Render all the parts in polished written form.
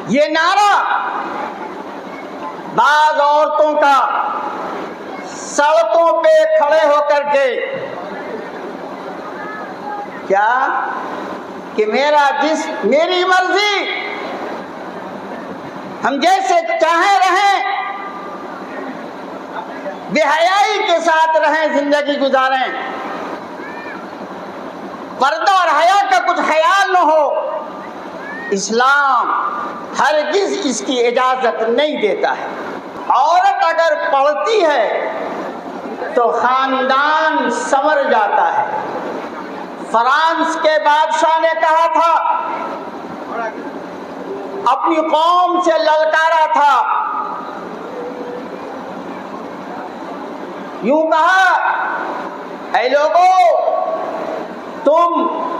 یہ نعرہ بعض عورتوں کا سڑکوں پہ کھڑے ہو کر کے کیا کہ میرا جسم میری مرضی، ہم جیسے چاہیں رہیں، بے حیائی کے ساتھ رہیں، زندگی گزاریں، پردہ اور حیا کا کچھ خیال نہ ہو، اسلام ہرگز اس کی اجازت نہیں دیتا ہے۔ عورت اگر پڑھتی ہے تو خاندان سنور جاتا ہے۔ فرانس کے بادشاہ نے کہا تھا، اپنی قوم سے للکارا تھا، یوں کہا، اے لوگو، تم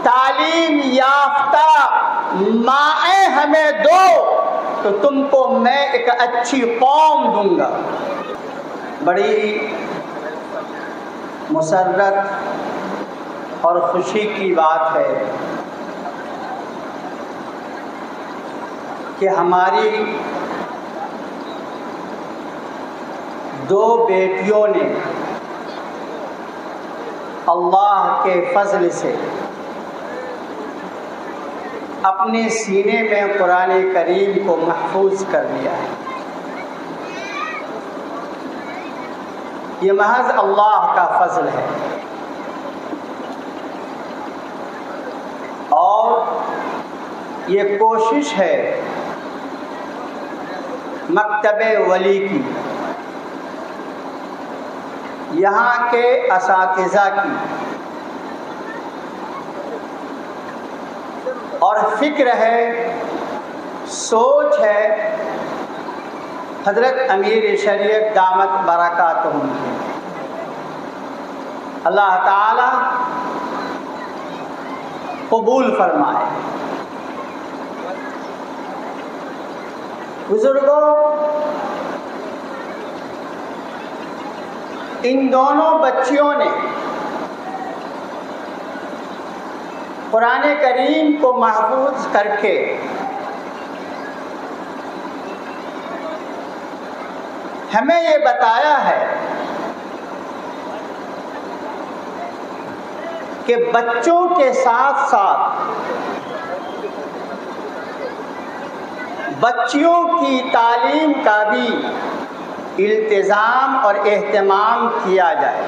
تعلیم یافتہ مائیں ہمیں دو تو تم کو میں ایک اچھی قوم دوں گا۔ بڑی مسرت اور خوشی کی بات ہے کہ ہماری دو بیٹیوں نے اللہ کے فضل سے اپنے سینے میں قرآن کریم کو محفوظ کر لیا ہے۔ یہ محض اللہ کا فضل ہے، اور یہ کوشش ہے مکتب ولی کی، یہاں کے اساتذہ کی، اور فکر ہے، سوچ ہے حضرت امیر شریعت دامت برکاتہم کی۔ اللہ تعالی قبول فرمائے۔ بزرگوں، ان دونوں بچیوں نے قرآن کریم کو محفوظ کر کے ہمیں یہ بتایا ہے کہ بچوں کے ساتھ ساتھ بچیوں کی تعلیم کا بھی التزام اور اہتمام کیا جائے۔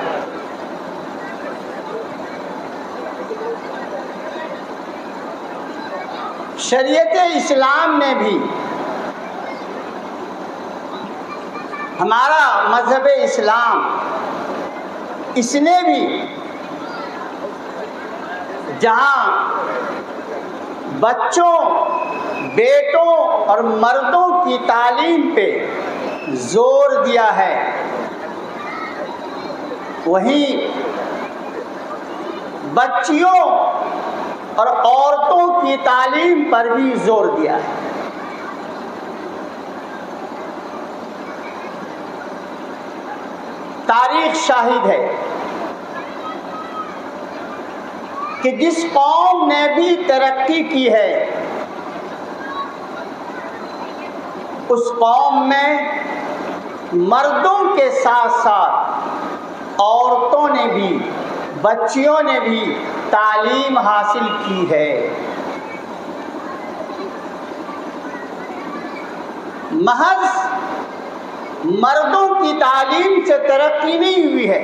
شریعت اسلام نے بھی، ہمارا مذہب اسلام، اس نے بھی جہاں بچوں، بیٹوں اور مردوں کی تعلیم پہ زور دیا ہے، وہیں بچیوں اور عورتوں کی تعلیم پر بھی زور دیا ہے۔ تاریخ شاہد ہے کہ جس قوم نے بھی ترقی کی ہے، اس قوم میں مردوں کے ساتھ ساتھ عورتوں نے بھی، بچیوں نے بھی تعلیم حاصل کی ہے۔ محض مردوں کی تعلیم سے ترقی نہیں ہوئی ہے،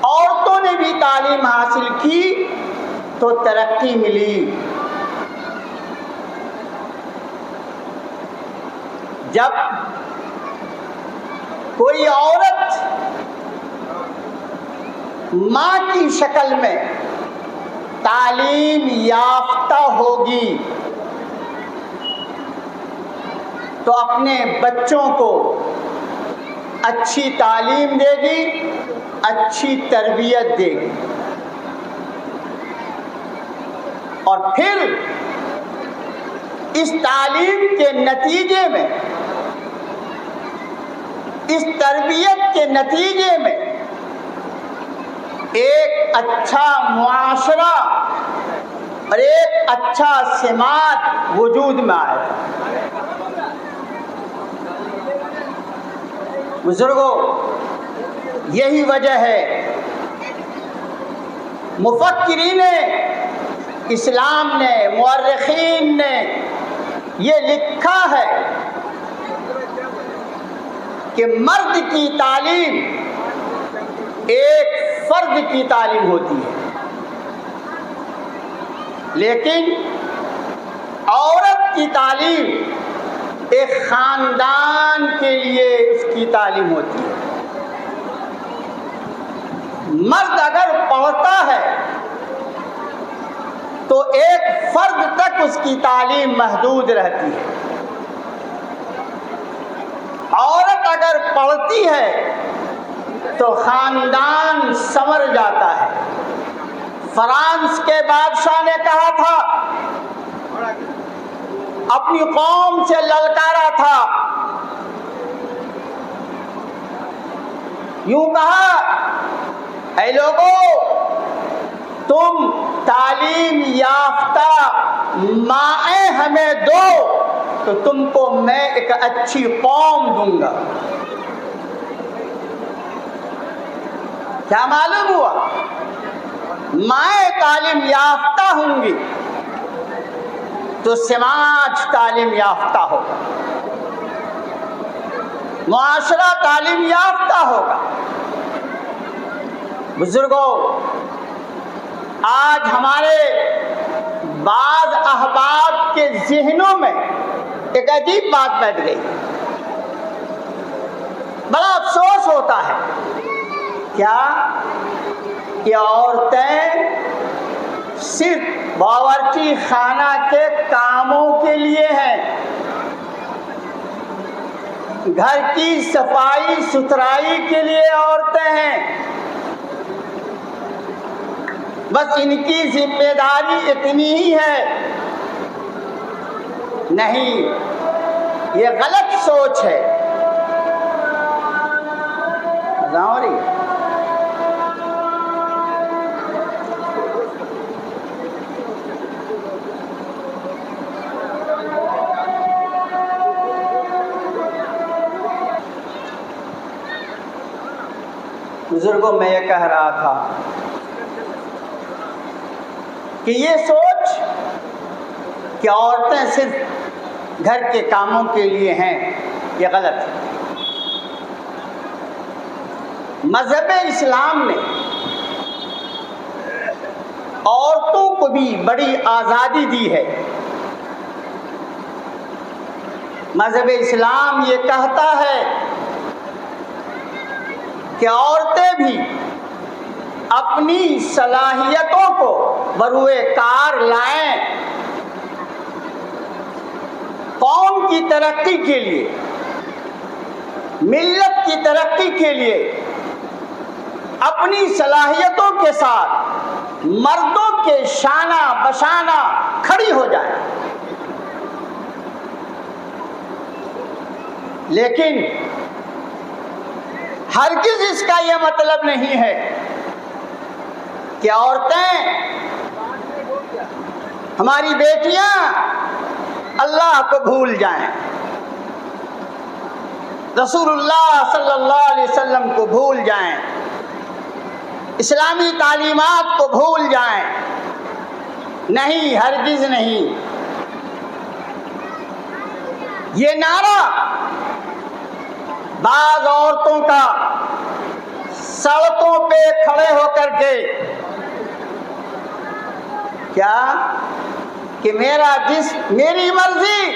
عورتوں نے بھی تعلیم حاصل کی تو ترقی ملی۔ جب کوئی عورت ماں کی شکل میں تعلیم یافتہ ہوگی تو اپنے بچوں کو اچھی تعلیم دے گی، اچھی تربیت دے گی، اور پھر اس تعلیم کے نتیجے میں، اس تربیت کے نتیجے میں ایک اچھا معاشرہ اور ایک اچھا سمات وجود میں آئے گا۔ بزرگوں، یہی وجہ ہے مفکرین اسلام نے، مورخین نے یہ لکھا ہے کہ مرد کی تعلیم ایک فرد کی تعلیم ہوتی ہے، لیکن عورت کی تعلیم ایک خاندان کے لیے اس کی تعلیم ہوتی ہے۔ مرد اگر پڑھتا ہے تو ایک فرد تک اس کی تعلیم محدود رہتی ہے، عورت اگر پڑھتی ہے تو خاندان سنور جاتا ہے۔ فرانس کے بادشاہ نے کہا تھا، اپنی قوم سے للکارا تھا، یوں کہا، اے لوگو، تم تعلیم یافتہ مائیں ہمیں دو تو تم کو میں ایک اچھی قوم دوں گا۔ کیا معلوم ہوا؟ مائیں تعلیم یافتہ ہوں گی تو سماج تعلیم یافتہ ہوگا، معاشرہ تعلیم یافتہ ہوگا۔ بزرگوں، آج ہمارے بعض احباب کے ذہنوں میں ایک عجیب بات بیٹھ گئی، بڑا افسوس ہوتا ہے۔ کیا کہ عورتیں صرف باورچی خانہ کے کاموں کے لیے ہیں، گھر کی صفائی ستھرائی کے لیے عورتیں ہیں، بس ان کی ذمہ داری اتنی ہی ہے۔ نہیں، یہ غلط سوچ ہے۔ بزرگوں، میں یہ کہہ رہا تھا کہ یہ سوچ کہ عورتیں صرف گھر کے کاموں کے لیے ہیں، یہ غلط ہے۔ مذہب اسلام نے عورتوں کو بھی بڑی آزادی دی ہے۔ مذہب اسلام یہ کہتا ہے کہ عورتیں بھی اپنی صلاحیتوں کو بروئے کار لائیں، قوم کی ترقی کے لیے، ملت کی ترقی کے لیے اپنی صلاحیتوں کے ساتھ مردوں کے شانہ بشانہ کھڑی ہو جائیں۔ لیکن ہرگز اس کا یہ مطلب نہیں ہے کہ عورتیں، ہماری بیٹیاں اللہ کو بھول جائیں، رسول اللہ صلی اللہ علیہ وسلم کو بھول جائیں، اسلامی تعلیمات کو بھول جائیں۔ نہیں، ہرگز نہیں۔ یہ نعرہ بعض عورتوں کا سڑکوں پہ کھڑے ہو کر کے کیا کہ میرا جسم میری مرضی،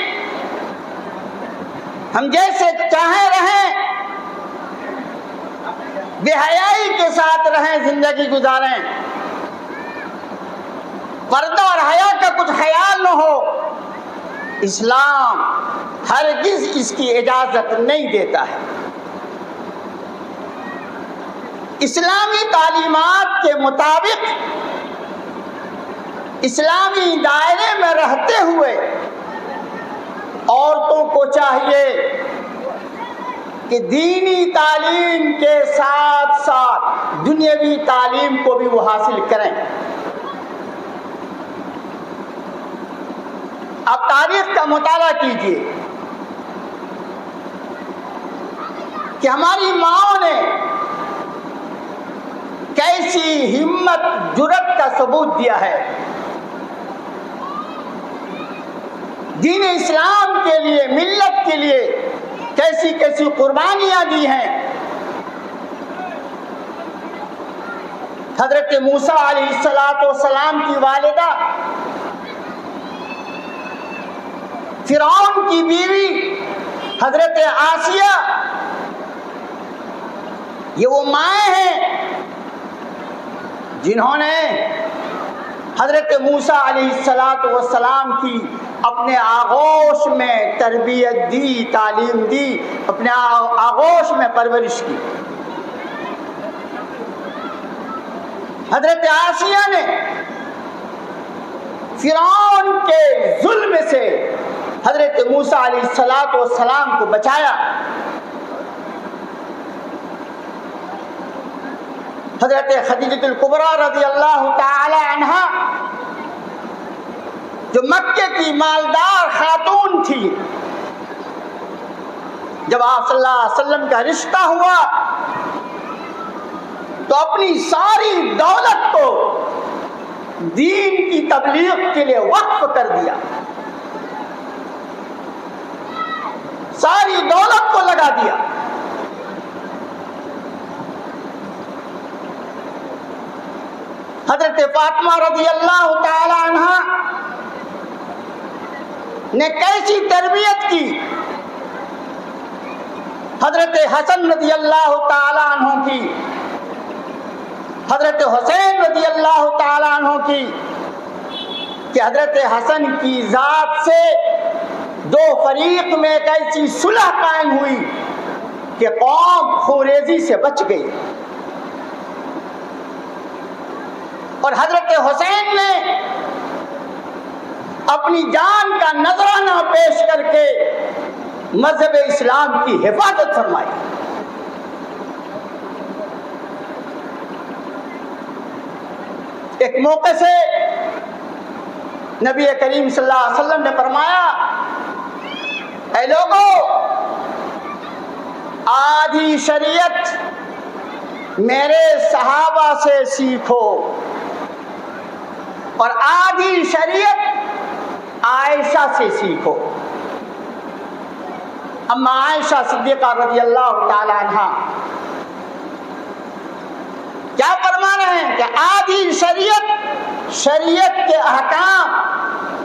ہم جیسے چاہیں رہیں، بے حیائی کے ساتھ رہیں، زندگی گزاریں، پردہ اور حیا کا کچھ خیال نہ ہو، اسلام ہرگز اس کی اجازت نہیں دیتا ہے۔ اسلامی تعلیمات کے مطابق اسلامی دائرے میں رہتے ہوئے عورتوں کو چاہیے کہ دینی تعلیم کے ساتھ ساتھ دنیاوی تعلیم کو بھی وہ حاصل کریں۔ آپ تاریخ کا مطالعہ کیجیے کہ ہماری ماؤں نے کیسی ہمت جرأت کا ثبوت دیا ہے، دین اسلام کے لیے، ملت کے لیے کیسی کیسی قربانیاں دی ہیں۔ حضرت موسیٰ علیہ السلام کی والدہ، فرعون کی بیوی حضرت آسیہ، یہ وہ مائیں ہیں جنہوں نے حضرت موسیٰ علیہ السلام کی اپنے آغوش میں تربیت دی، تعلیم دی، اپنے آغوش میں پرورش کی۔ حضرت آسیہ نے فرعون کے ظلم سے حضرت موسیٰ علیہ السلام کو بچایا۔ حضرت خدیجہ الکبریٰ رضی اللہ تعالی عنہا، جو مکے کی مالدار خاتون تھی، جب آپ صلی اللہ علیہ وسلم کا رشتہ ہوا تو اپنی ساری دولت کو دین کی تبلیغ کے لیے وقف کر دیا، ساری دولت کو لگا دیا۔ حضرت فاطمہ رضی اللہ تعالی عنہا نے کیسی تربیت کی، حضرت حسن رضی اللہ تعالی عنہ کی، حضرت حسین رضی اللہ تعالی عنہ کی، کہ حضرت حسن کی ذات سے دو فریق میں ایک ایسی صلح قائم ہوئی کہ قوم خوریزی سے بچ گئی، اور حضرت حسین نے اپنی جان کا نذرانہ پیش کر کے مذہب اسلام کی حفاظت فرمائی۔ ایک موقع سے نبی کریم صلی اللہ علیہ وسلم نے فرمایا، اے لوگو، آدھی شریعت میرے صحابہ سے سیکھو اور آدھی شریعت عائشہ سے سیکھو۔ اما عائشہ صدیقہ رضی اللہ تعالی عنہا کیا فرما رہے ہیں کہ آدھی شریعت کے احکام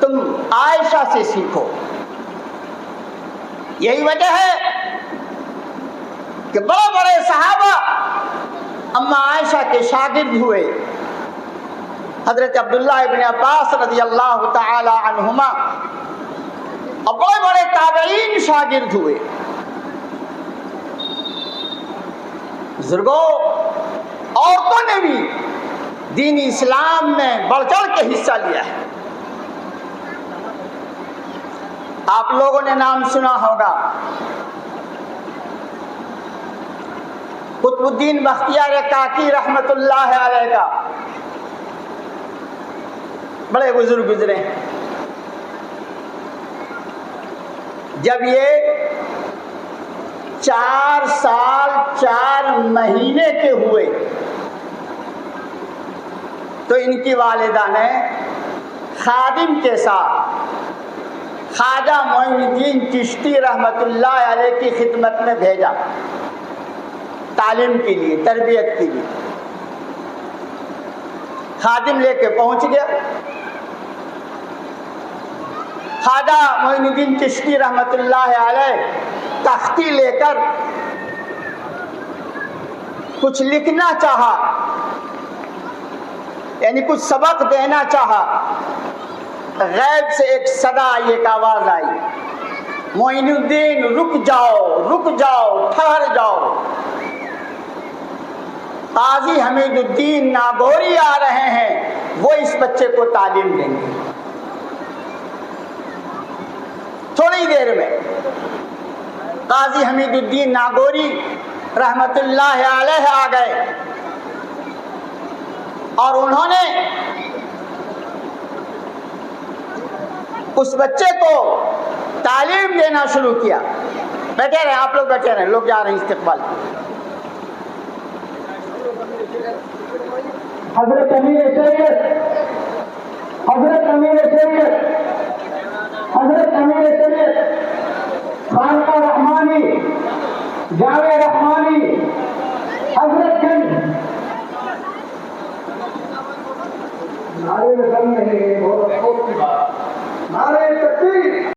تم عائشہ سے سیکھو۔ یہی وجہ ہے کہ بڑے بڑے صحابہ اما عائشہ کے شاگرد ہوئے۔ حضرت عبداللہ ابن عباس رضی اللہ تعالی عنہما اور بڑے بڑے تابعین شاگرد ہوئے۔ بزرگوں، عورتوں نے بھی دین اسلام میں بڑھ چڑھ کے حصہ لیا ہے۔ آپ لوگوں نے نام سنا ہوگا قطب الدین بختیار کاکی رحمت اللہ علیہ کا، بڑے بزرگ گزرے ہیں۔ جب یہ 4 سال 4 مہینے کے ہوئے تو ان کی والدہ نے خادم کے ساتھ خواجہ معین الدین چشتی رحمت اللہ علیہ کی خدمت میں بھیجا، تعلیم کے لیے، تربیت کے لیے۔ خادم لے کے پہنچ گیا۔ خواجہ معین الدین چشتی رحمت اللہ علیہ تختی لے کر کچھ لکھنا چاہا، یعنی کچھ سبق دینا چاہا۔ غیب سے ایک صدا آئی، ایک آواز آئی، معین الدین رک جاؤ، ٹھہر جاؤ، قاضی حمید الدین ناگوری آ رہے ہیں، وہ اس بچے کو تعلیم دیں گے۔ تھوڑی دیر میں قاضی حمید الدین ناگوری رحمت اللہ علیہ آ گئے اور انہوں نے اس بچے کو تعلیم دینا شروع کیا. بیٹھے رہے آپ لوگ، بیٹھے رہے، لوگ جا رہے ہیں استقبال. حضرت امیر شریعت، حضرت امیر شریعت، حضرت امیر شریعت خانقاہ رحمانی جامع رحمانی حضرت گنج. نعرے لگن نہیں، بہت افسوس کی بات، نعرے تکبیر.